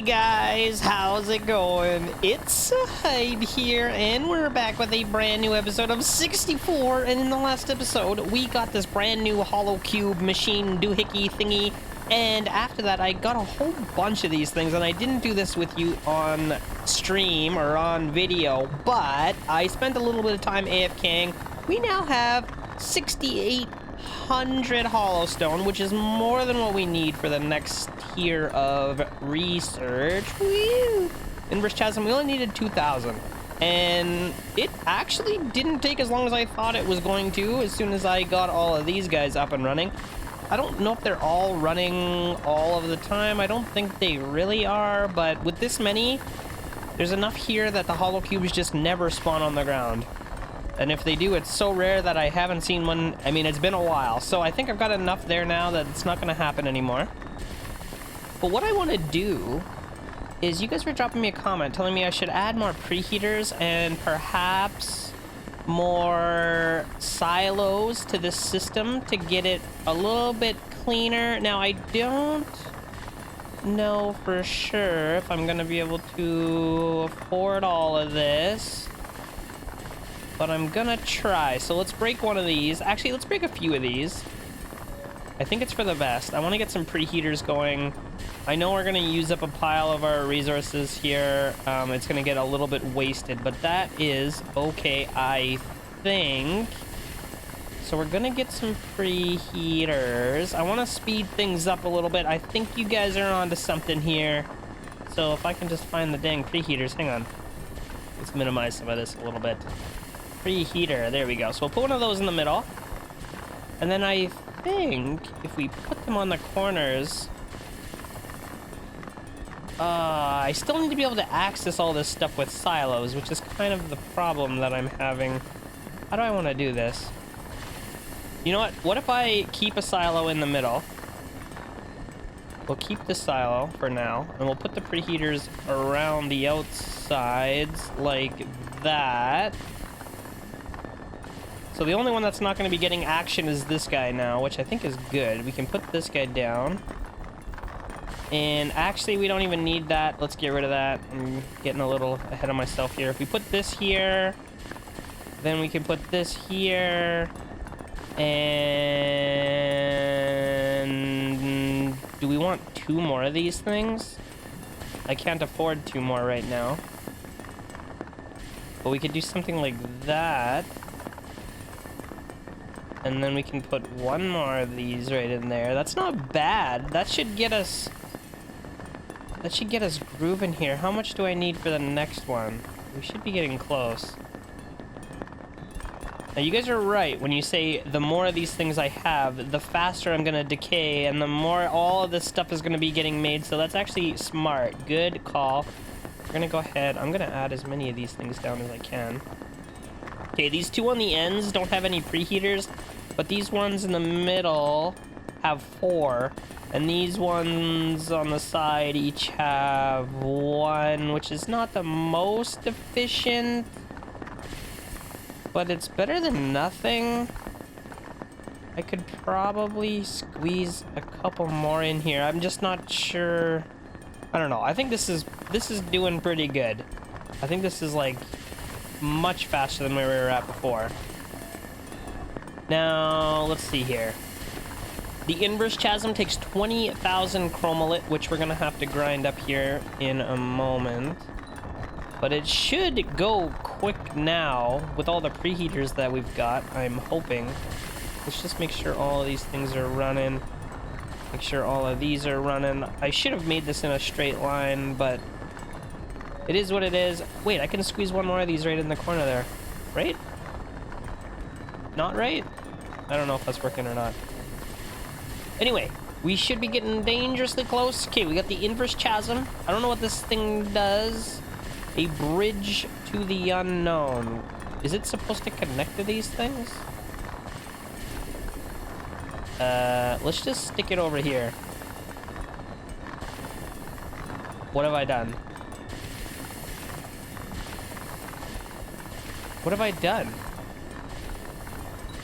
guys, how's it going? It's Zahait here, and we're back with a brand new episode of 64. And in the last episode, we got this brand new hollow cube machine doohickey thingy. And after that, I got a whole bunch of these things, and I didn't do this with you on stream or on video, but I spent a little bit of time AFKing. We now have 6,800 hollow stone, which is more than what we need for the next tier of research. Woo! Inverse chasm, we only needed 2,000. And it actually didn't take as long as I thought it was going to as soon as I got all of these guys up and running. I don't know if they're all running all of the time. I don't think they really are, but with this many, there's enough here that the hollow cubes just never spawn on the ground. And if they do, it's so rare that I haven't seen one. I mean, it's been a while, so I think I've got enough there now that it's not going to happen anymore. But what I want to do is, you guys were dropping me a comment telling me I should add more preheaters and perhaps more silos to this system to get it a little bit cleaner. Now, I don't know for sure if I'm going to be able to afford all of this, but I'm gonna try. So let's break one of these. Actually, let's break a few of these. I think it's for the best. I want to get some preheaters going. I know we're gonna use up a pile of our resources here. It's gonna get a little bit wasted, but that is okay, I think. So we're gonna get some preheaters. I want to speed things up a little bit. I think you guys are onto something here. So if I can just find the dang preheaters. Hang on. Let's minimize some of this a little bit. Preheater, there we go. So we'll put one of those in the middle, and then I think if we put them on the corners, I still need to be able to access all this stuff with silos, which is kind of the problem that I'm having. How do I want to do this? You know what if I keep a silo in the middle? We'll keep the silo for now, and we'll put the preheaters around the outsides like that. So the only one that's not going to be getting action is this guy now, which I think is good. We can put this guy down. And actually, we don't even need that. Let's get rid of that. I'm getting a little ahead of myself here. If we put this here, then we can put this here. And do we want 2 more of these things? I can't afford 2 more right now. But we could do something like that. And then we can put 1 more of these right in there. That's not bad. That should get us grooving here. How much do I need for the next one? We should be getting close. Now, you guys are right when you say the more of these things I have, the faster I'm gonna decay, and the more all of this stuff is gonna be getting made. So that's actually smart. Good call. We're gonna go ahead. I'm gonna add as many of these things down as I can. Okay, these 2 on the ends don't have any preheaters, but these ones in the middle have 4, and these ones on the side each have 1, which is not the most efficient, but it's better than nothing. I could probably squeeze a couple more in here. I'm just not sure. I don't know. I think this is doing pretty good. I think this is like much faster than where we were at before. Now, let's see here. The inverse chasm takes 20,000 chromolit, which we're gonna have to grind up here in a moment. But it should go quick now with all the preheaters that we've got, I'm hoping. Let's just make sure all of these things are running. Make sure all of these are running. I should have made this in a straight line, but it is what it is. Wait, I can squeeze 1 more of these right in the corner there. Right? Not right? I don't know if that's working or not. Anyway, we should be getting dangerously close. Okay, we got the inverse chasm. I don't know what this thing does. A bridge to the unknown. Is it supposed to connect to these things? Let's just stick it over here. What have I done? What have I done?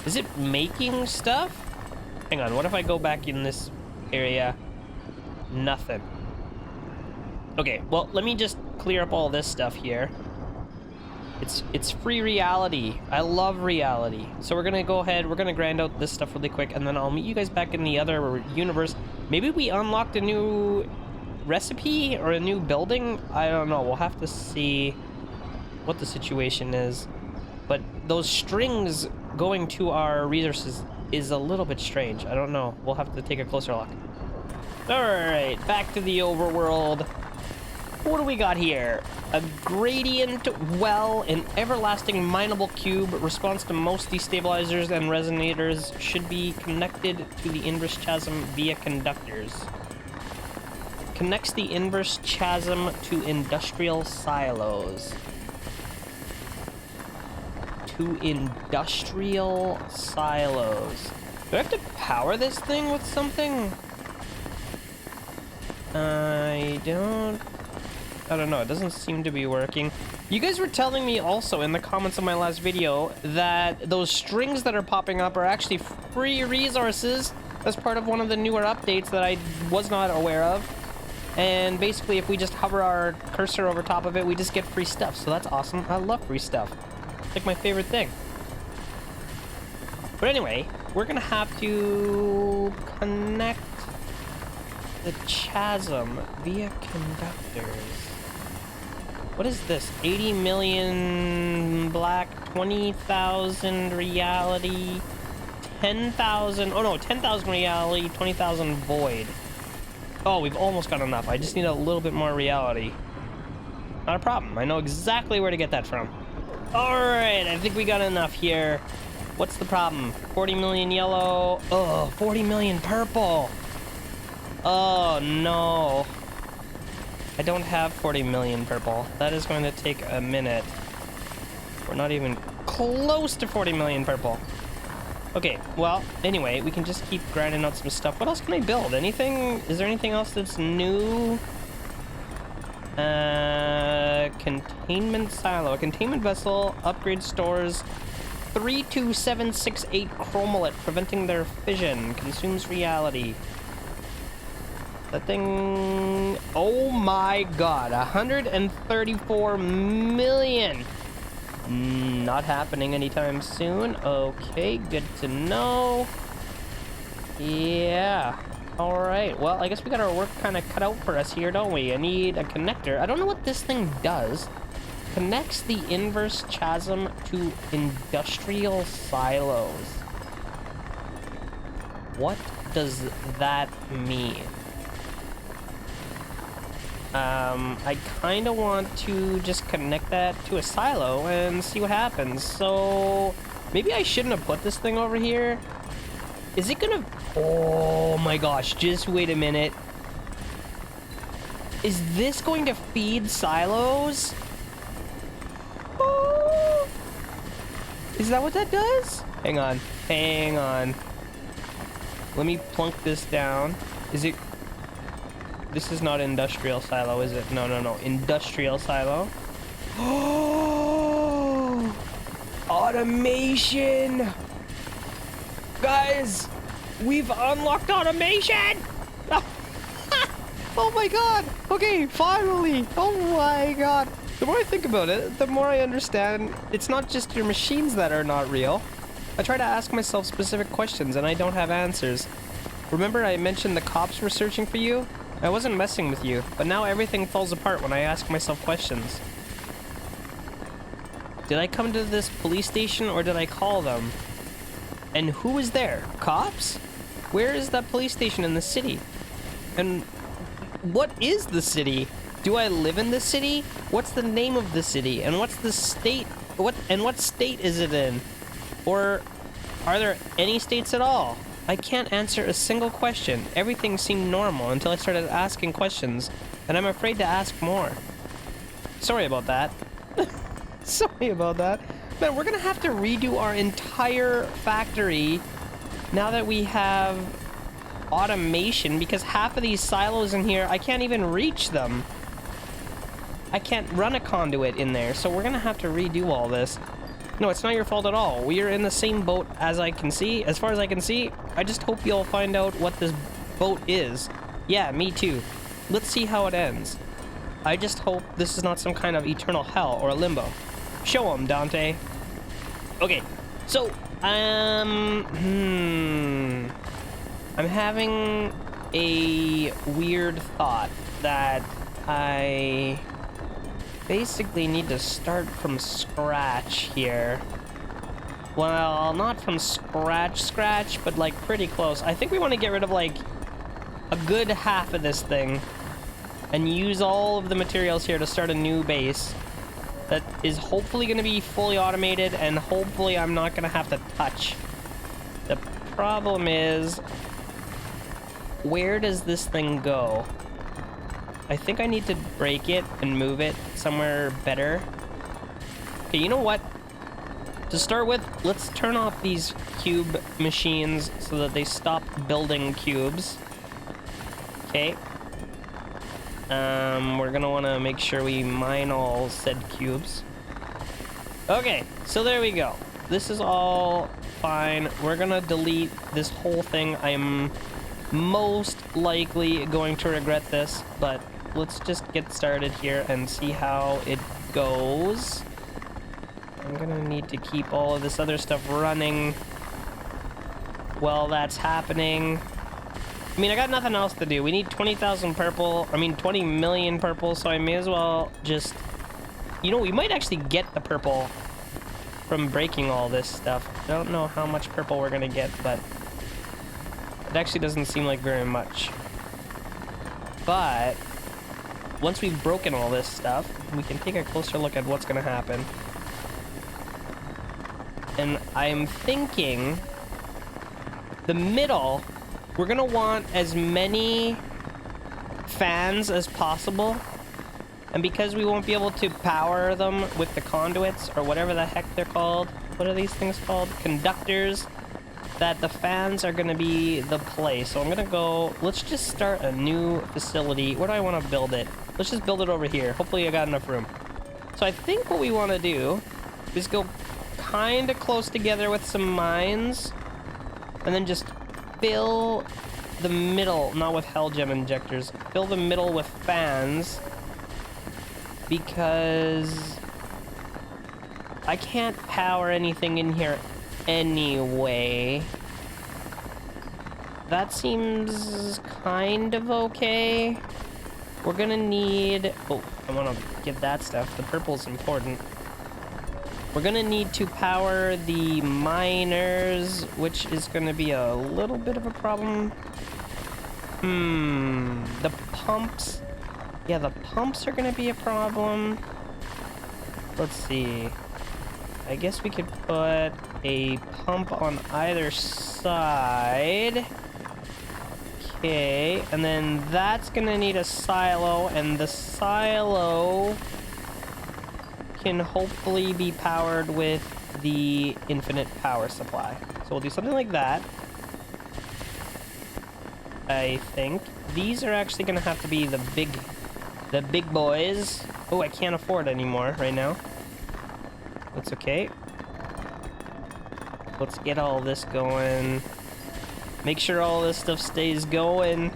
Is it making stuff? Hang on, what if I go back in this area? Nothing. Okay, well, let me just clear up all this stuff here. It's free reality. I love reality. So we're gonna go ahead, we're gonna grind out this stuff really quick, and then I'll meet you guys back in the other universe. Maybe we unlocked a new recipe or a new building? I don't know. We'll have to see what the situation is. But those strings going to our resources is a little bit strange. I don't know. We'll have to take a closer look. Alright, back to the overworld. What do we got here? A gradient well, an everlasting mineable cube. Response to most destabilizers and resonators should be connected to the inverse chasm via conductors. Connects the inverse chasm to industrial silos. To industrial silos. Do I have to power this thing with something? I don't know. It doesn't seem to be working. You guys were telling me also in the comments of my last video that those strings that are popping up are actually free resources as part of one of the newer updates that I was not aware of. And basically, if we just hover our cursor over top of it, we just get free stuff. So that's awesome. I love free stuff. It's like my favorite thing. But anyway, we're gonna have to connect the chasm via conductors. What is this? 80 million black, 20,000 reality, 10,000, oh no, 10,000 reality, 20,000 void. Oh, we've almost got enough. I just need a little bit more reality. Not a problem. I know exactly where to get that from. Alright, I think we got enough here. What's the problem? 40 million yellow. Oh, 40 million purple. Oh, no. I don't have 40 million purple. That is going to take a minute. We're not even close to 40 million purple. Okay, well, anyway, we can just keep grinding out some stuff. What else can I build? Anything? Is there anything else that's new? Containment silo. A containment vessel. Upgrade stores. 32768 chromalite, preventing their fission. Consumes reality. That thing... Oh my god. 134 million. Not happening anytime soon. Okay, good to know. Yeah. Alright, well, I guess we got our work kind of cut out for us here, don't we? I need a connector. I don't know what this thing does. Connects the inverse chasm to industrial silos. What does that mean? I kind of want to just connect that to a silo and see what happens. So maybe I shouldn't have put this thing over here. Is it gonna... Oh my gosh, just wait a minute. Is this going to feed silos? Oh. Is that what that does? Hang on. Hang on. Let me plunk this down. Is it... This is not industrial silo, is it? No, no, no. Industrial silo. Oh! Automation! Guys! We've unlocked automation! Oh my god! Okay, finally! Oh my god! The more I think about it, the more I understand it's not just your machines that are not real. I try to ask myself specific questions and I don't have answers. Remember I mentioned the cops were searching for you? I wasn't messing with you, but now everything falls apart when I ask myself questions. Did I come to this police station or did I call them? And who is there? Cops? Where is that police station in the city? And what is the city? Do I live in the city? What's the name of the city? And what's the state? What state is it in? Or are there any states at all? I can't answer a single question. Everything seemed normal until I started asking questions, and I'm afraid to ask more. Sorry about that. Sorry about that. Man, we're gonna have to redo our entire factory now that we have automation, because half of these silos in here, I can't even reach them. I can't run a conduit in there, so we're gonna have to redo all this. No, it's not your fault at all. We are in the same boat as I can see. As far as I can see, I just hope you'll find out what this boat is. Yeah, me too. Let's see how it ends. I just hope this is not some kind of eternal hell or a limbo. Show him, Dante. Okay, so, I'm having a weird thought that I basically need to start from scratch here. Well, not from scratch, but like pretty close. I think we want to get rid of like a good half of this thing and use all of the materials here to start a new base that is hopefully going to be fully automated, and hopefully I'm not going to have to touch. The problem is, where does this thing go? I think I need to break it and move it somewhere better. Okay, you know what? To start with, let's turn off these cube machines so that they stop building cubes. Okay. We're gonna want to make sure we mine all said cubes. Okay, so there we go. This is all fine. We're gonna delete this whole thing. I'm most likely going to regret this, but let's just get started here and see how it goes. I'm gonna need to keep all of this other stuff running while that's happening. I mean, I got nothing else to do. We need 20,000 purple. I mean, 20 million purple, so I may as well just... You know, we might actually get the purple from breaking all this stuff. I don't know how much purple we're gonna get, but it actually doesn't seem like very much. But once we've broken all this stuff, we can take a closer look at what's gonna happen. And I'm thinking the middle, we're gonna want as many fans as possible. And because we won't be able to power them with the conduits or whatever the heck they're called, what are these things called? Conductors, that the fans are gonna be the play. So I'm gonna go, let's just start a new facility. Where do I want to build it? Let's just build it over here. Hopefully I got enough room. So I think what we want to do is go kind of close together with some mines, and then just fill the middle, not with hell gem injectors, fill the middle with fans, because I can't power anything in here anyway. That seems kind of okay. We're gonna need... Oh, I want to get that stuff. The purple's important. We're gonna need to power the miners, which is gonna be a little bit of a problem. The pumps. Yeah, the pumps are gonna be a problem. Let's see. I guess we could put a pump on either side. Okay, and then that's gonna need a silo, and the silo can hopefully be powered with the infinite power supply. So we'll do something like that. I think these are actually gonna have to be the big boys. Oh, I can't afford anymore right now. That's okay. Let's get all this going. Make sure all this stuff stays going.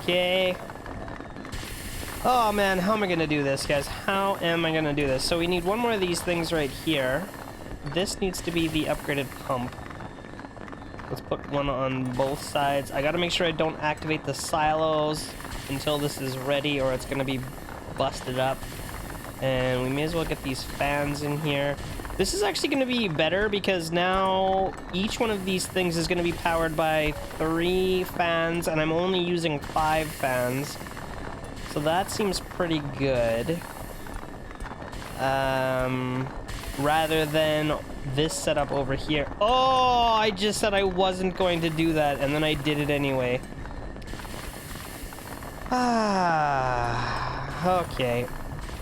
Okay. Oh man, how am I gonna do this, guys? How am I gonna do this? So we need one more of these things right here. This needs to be the upgraded pump. Let's put one on both sides. I gotta make sure I don't activate the silos until this is ready, or it's gonna be busted up. And we may as well get these fans in here. This is actually gonna be better because now each one of these things is gonna be powered by 3 fans, and I'm only using 5 fans. So that seems pretty good. Rather than this setup over here. Oh, I just said I wasn't going to do that, and then I did it anyway. Okay.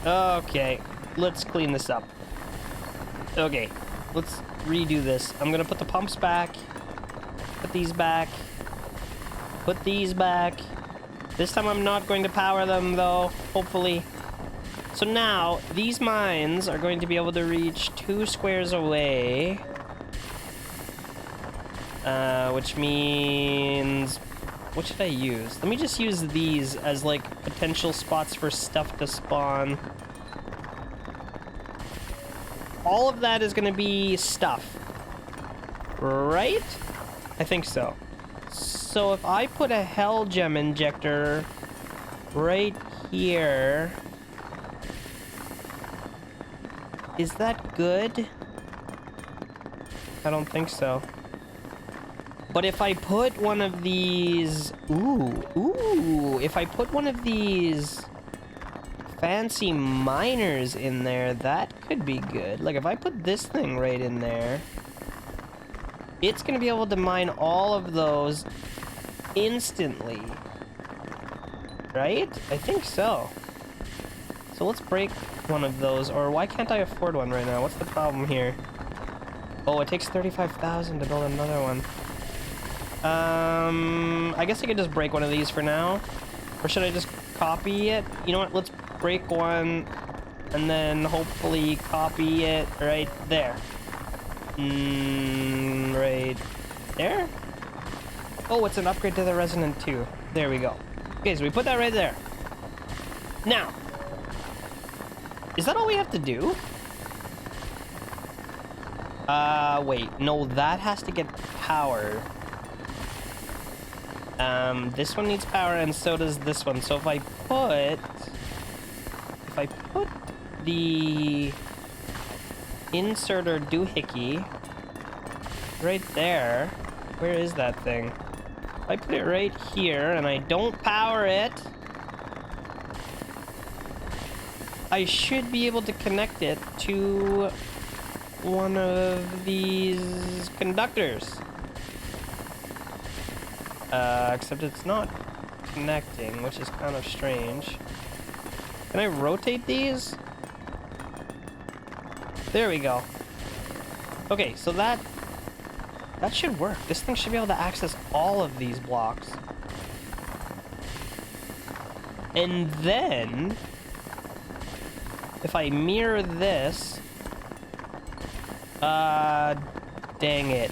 Okay, let's clean this up. Okay, let's redo this. I'm gonna put the pumps back. Put these back. Put these back. This time I'm not going to power them, though, hopefully. So now, these mines are going to be able to reach 2 squares away. Which means what should I use? Let me just use these as like potential spots for stuff to spawn. All of that is gonna be stuff, right? I think so. So if I put a hell gem injector right here, is that good? I don't think so. But if I put one of these... Ooh, if I put one of these fancy miners in there, that could be good. Like, if I put this thing right in there, it's gonna be able to mine all of those instantly. Right? I think so. So let's break one of those, or why can't I afford one right now? What's the problem here? Oh, it takes 35,000 to build another one. I guess I could just break one of these for now. Or should I just copy it? You know what? Let's break one and then hopefully copy it right there. Right there? Oh, it's an upgrade to the Resonant 2. There we go. Okay, so we put that right there. Now, is that all we have to do? Wait. No, that has to get power. This one needs power, and so does this one. So if I put the inserter doohickey right there, where is that thing? If I put it right here and I don't power it, I should be able to connect it to one of these conductors. Except it's not connecting, which is kind of strange. Can I rotate these? There we go. Okay, so that should work. This thing should be able to access all of these blocks. And then, if I mirror this... dang it.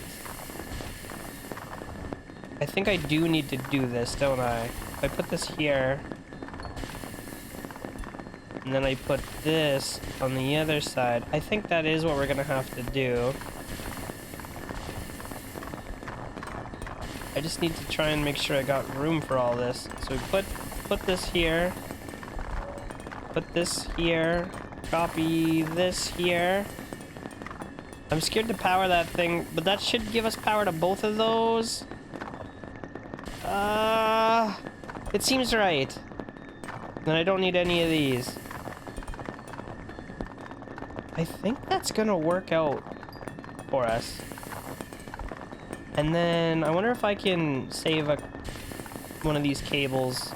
I think I do need to do this, don't I? If I put this here, and then I put this on the other side, I think that is what we're gonna have to do. I just need to try and make sure I got room for all this. So we put this here, put this here, copy this here. I'm scared to power that thing, but that should give us power to both of those. It seems right. Then I don't need any of these. I think that's gonna work out for us. And then I wonder if I can save one of these cables.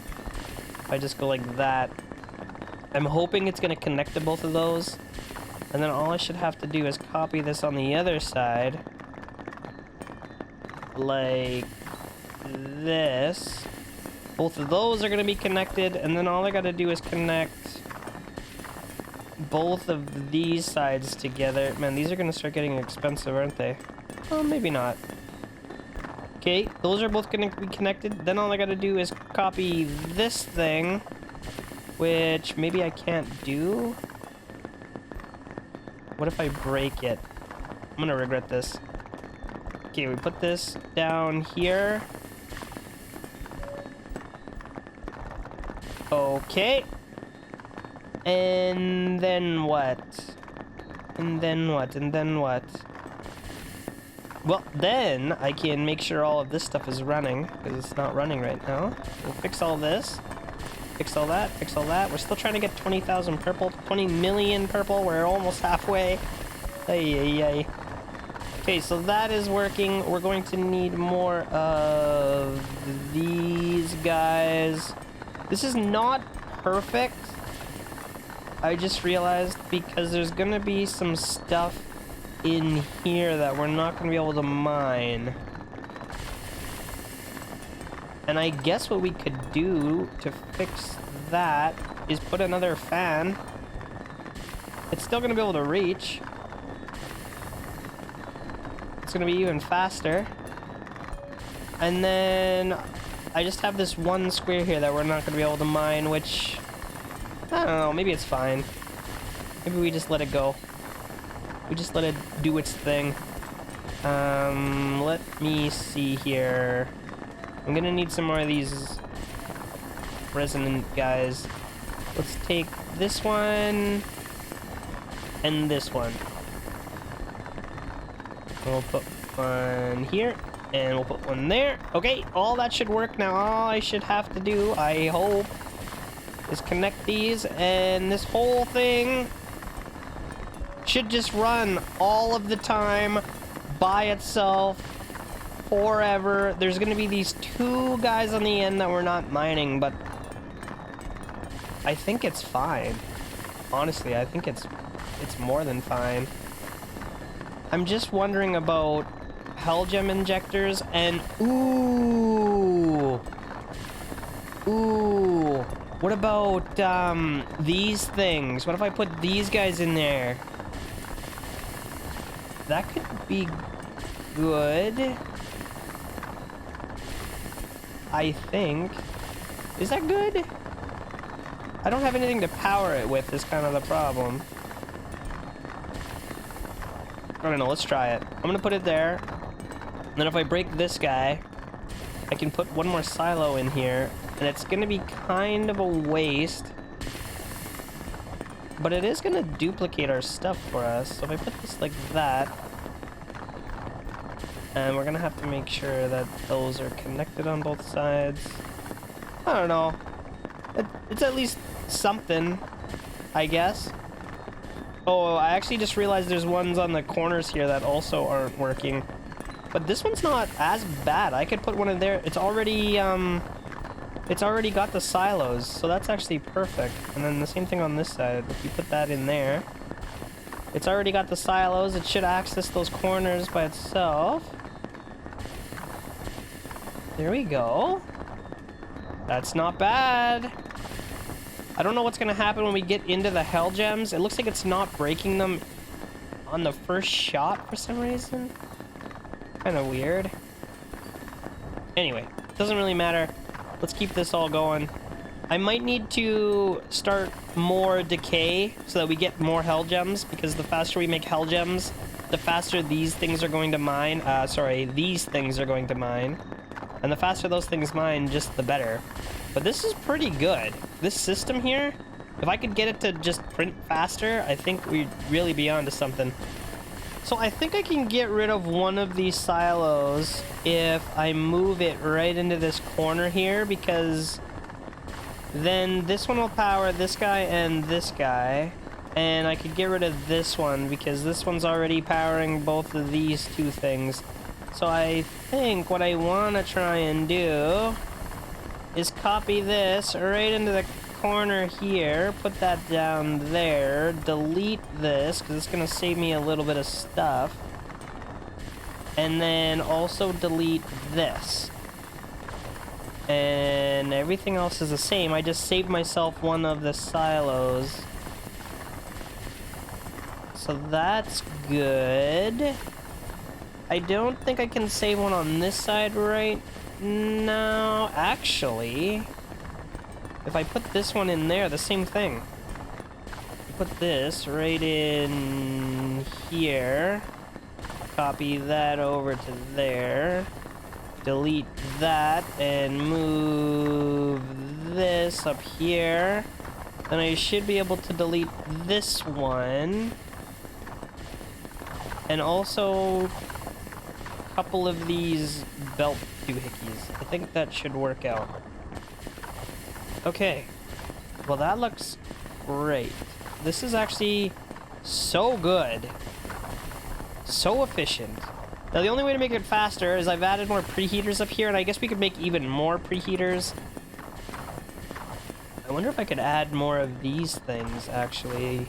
If I just go like that. I'm hoping it's gonna connect to both of those. And then all I should have to do is copy this on the other side. Like this. Both of those are going to be connected, and then all I got to do is connect both of these sides together. Man, these are going to start getting expensive, aren't they? Oh, maybe not. Okay, those are both going to be connected. Then all I got to do is copy this thing, which maybe I can't do. What if I break it? I'm going to regret this. Okay, we put this down here. Okay. And then what? And then what? And then what? Well, then I can make sure all of this stuff is running, because it's not running right now. We'll fix all this. Fix all that. Fix all that. We're still trying to get 20,000 purple. 20 million purple. We're almost halfway. Ay, ay, ay. Okay, so that is working. We're going to need more of these guys. This is not perfect, I just realized, because there's gonna be some stuff in here that we're not gonna be able to mine. And I guess what we could do to fix that is put another fan. It's still gonna be able to reach. It's gonna be even faster. And then I just have this one square here that we're not gonna be able to mine, which I don't know, maybe it's fine. Maybe we just let it go. We just let it do its thing. Let me see here. I'm gonna need some more of these resonant guys. Let's take this one and this one. We'll put one here and we'll put one there. Okay, all that should work now. All I should have to do, I hope, is connect these, and this whole thing should just run all of the time by itself forever. There's gonna be these two guys on the end that we're not mining, but I think it's fine. Honestly, I think it's more than fine. I'm just wondering about hell gem injectors and ooh, what about these things? What if I put these guys in there? That could be good, I think. Is that good? I don't have anything to power it with, is kind of the problem. I don't know, let's try it. I'm gonna put it there. And then if I break this guy, I can put one more silo in here. And it's gonna be kind of a waste. But it is gonna duplicate our stuff for us. So if I put this like that, and we're gonna have to make sure that those are connected on both sides. I don't know. It's at least something, I guess. Oh, I actually just realized there's ones on the corners here that also aren't working. But this one's not as bad. I could put one in there. It's already got the silos, so that's actually perfect. And then the same thing on this side. If you put that in there, it's already got the silos. It should access those corners by itself. There we go. That's not bad. I don't know what's gonna happen when we get into the hell gems. It looks like it's not breaking them on the first shot for some reason. Kind of weird. Anyway, doesn't really matter. Let's keep this all going. I might need to start more decay so that we get more hell gems, because the faster we make hell gems, the faster these things are going to mine. These things are going to mine. And the faster those things mine, just the better. But this is pretty good. This system here, if I could get it to just print faster, I think we'd really be onto something. So I think I can get rid of one of these silos if I move it right into this corner here, because then this one will power this guy and this guy. And I could get rid of this one because this one's already powering both of these two things. So I think what I want to try and do is copy this right into the corner here, put that down there, delete this, because it's going to save me a little bit of stuff, and then also delete this. And everything else is the same. I just saved myself one of the silos. So that's good. I don't think I can save one on this side right now. Actually, if I put this one in there, the same thing. Put this right in here. Copy that over to there. Delete that and move this up here. Then I should be able to delete this one. And also couple of these belt doohickeys. I think that should work out. Okay. Well, that looks great. This is actually so good. So efficient. Now, the only way to make it faster is I've added more preheaters up here, and I guess we could make even more preheaters. I wonder if I could add more of these things, actually.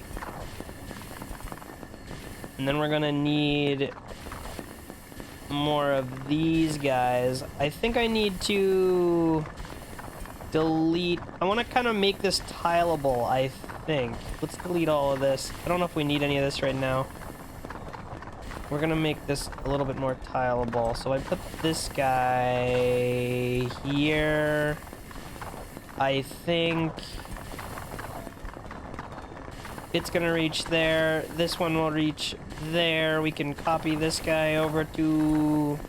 And then we're gonna need more of these guys. I think I need to delete. I want to kind of make this tileable, I think. Let's delete all of this. I don't know if we need any of this right now. we're gonna make this a little bit more tileable. So I put this guy here. I think it's gonna reach there. This one will reach there. We can copy this guy over to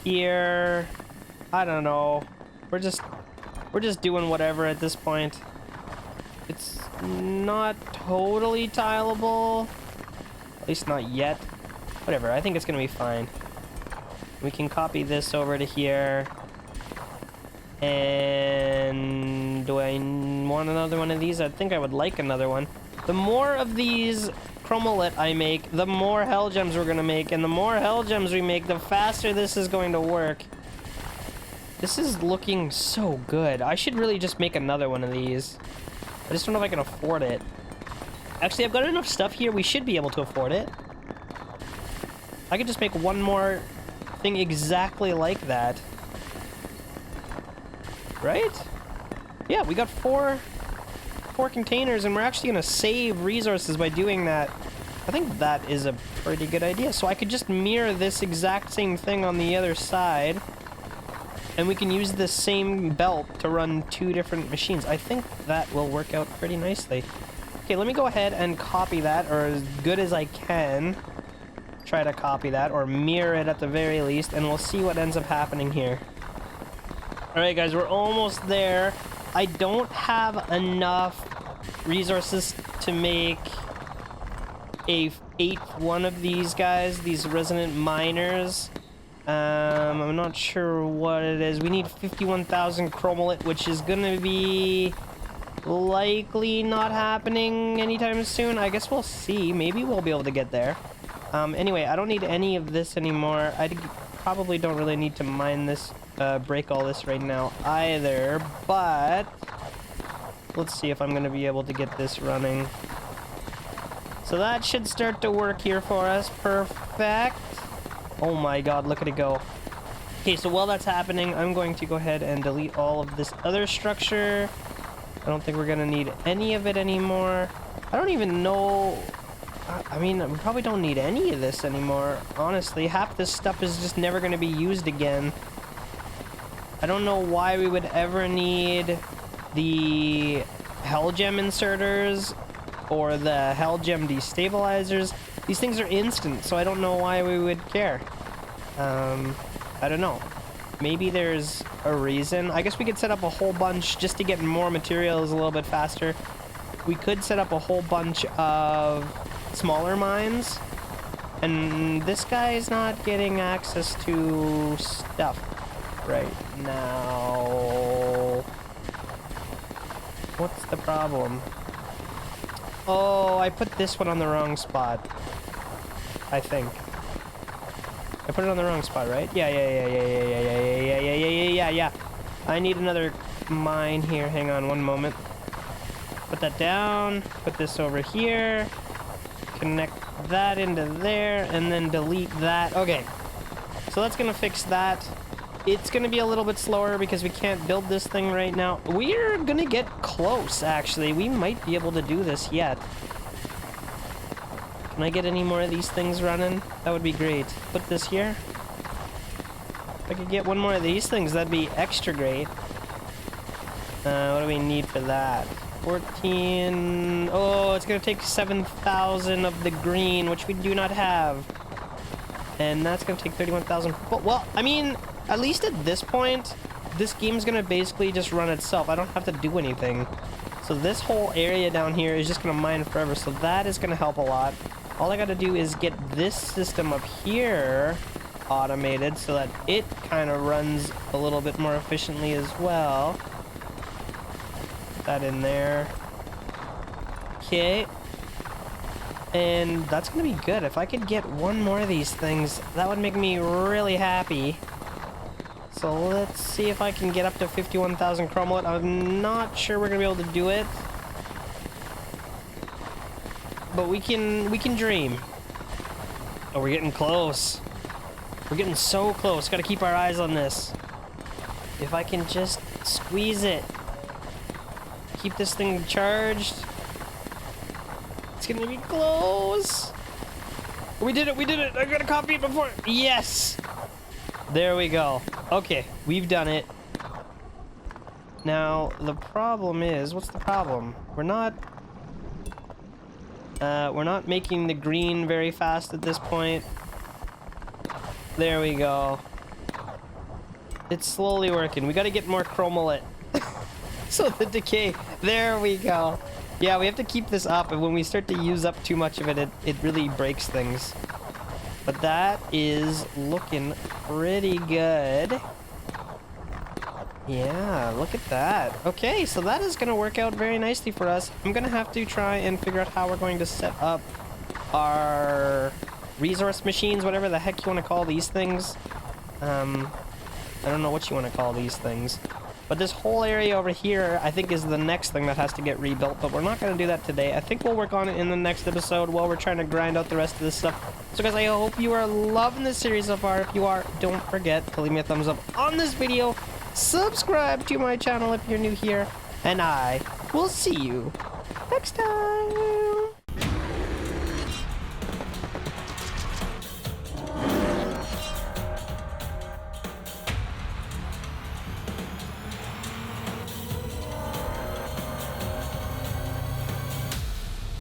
here. I don't know. We're just doing whatever at this point. It's not totally tileable. At least not yet. Whatever, I think it's gonna be fine. We can copy this over to here. And do I want another one of these? I think I would like another one. The more of these chromolit I make, the more hell gems we're gonna make, and the more hell gems we make, the faster this is going to work. This is looking so good. I should really just make another one of these. I just don't know if I can afford it. Actually, I've got enough stuff here, we should be able to afford it. I could just make one more thing exactly like that. Right? Yeah, we got four containers, and we're actually gonna save resources by doing that. I think that is a pretty good idea. So I could just mirror this exact same thing on the other side, and we can use the same belt to run two different machines. I think that will work out pretty nicely. Okay, let me go ahead and copy that, or as good as I can try to copy that, or mirror it at the very least, and we'll see what ends up happening here. Alright guys, we're almost there. I don't have enough resources to make a 8th one of these guys, these resident miners. I'm not sure what it is. We need 51,000 chromolit, which is gonna be likely not happening anytime soon. I guess we'll see. Maybe we'll be able to get there. Anyway, I don't need any of this anymore. I probably don't really need to mine this, break all this right now either, but let's see if I'm gonna be able to get this running. So that should start to work here for us. Perfect. Oh my god, look at it go. Okay, so while that's happening, I'm going to go ahead and delete all of this other structure. I don't think we're gonna need any of it anymore. I don't even know... I mean, we probably don't need any of this anymore. Honestly, half this stuff is just never gonna be used again. I don't know why we would ever need the hell gem inserters or the hell gem destabilizers. These things are instant, so I don't know why we would care. I don't know. Maybe there's a reason. I guess we could set up a whole bunch just to get more materials a little bit faster. We could set up a whole bunch of smaller mines, and this guy is not getting access to stuff right now. What's the problem? Oh, I put this one on the wrong spot. I think. I put it on the wrong spot, right? Yeah. I need another mine here. Hang on one moment. Put that down. Put this over here. Connect that into there, and then delete that. Okay. So that's gonna fix that. It's gonna be a little bit slower because we can't build this thing right now. We're gonna get close, actually. We might be able to do this yet. Can I get any more of these things running? That would be great. Put this here. If I could get one more of these things, that'd be extra great. What do we need for that? 14... Oh, it's gonna take 7,000 of the green, which we do not have. And that's gonna take 31,000. Well, I mean, at least at this point, this game's gonna basically just run itself. I don't have to do anything. So this whole area down here is just gonna mine forever, so that is gonna help a lot. All I gotta do is get this system up here automated so that it kind of runs a little bit more efficiently as well. Put that in there. Okay. And that's gonna be good. If I could get one more of these things, that would make me really happy. So let's see if I can get up to 51,000 chromolit. I'm not sure we're gonna be able to do it, but we can dream. Oh, we're getting close. We're getting so close. Gotta keep our eyes on this. If I can just squeeze it, keep this thing charged. It's gonna be close. We did it, we did it. I got a copy before. Yes. There we go. Okay, we've done it. Now, the problem is, what's the problem? We're not making the green very fast at this point. There we go. It's slowly working. We gotta get more chromolit. So the decay, there we go. Yeah, we have to keep this up, and when we start to use up too much of it, it really breaks things. But that is looking pretty good. Yeah, look at that. Okay, so that is going to work out very nicely for us. I'm going to have to try and figure out how we're going to set up our resource machines, whatever the heck you want to call these things. I don't know what you want to call these things. But this whole area over here, I think, is the next thing that has to get rebuilt. But we're not going to do that today. I think we'll work on it in the next episode while we're trying to grind out the rest of this stuff. So guys, I hope you are loving this series so far. If you are, don't forget to leave me a thumbs up on this video. Subscribe to my channel if you're new here. And I will see you next time.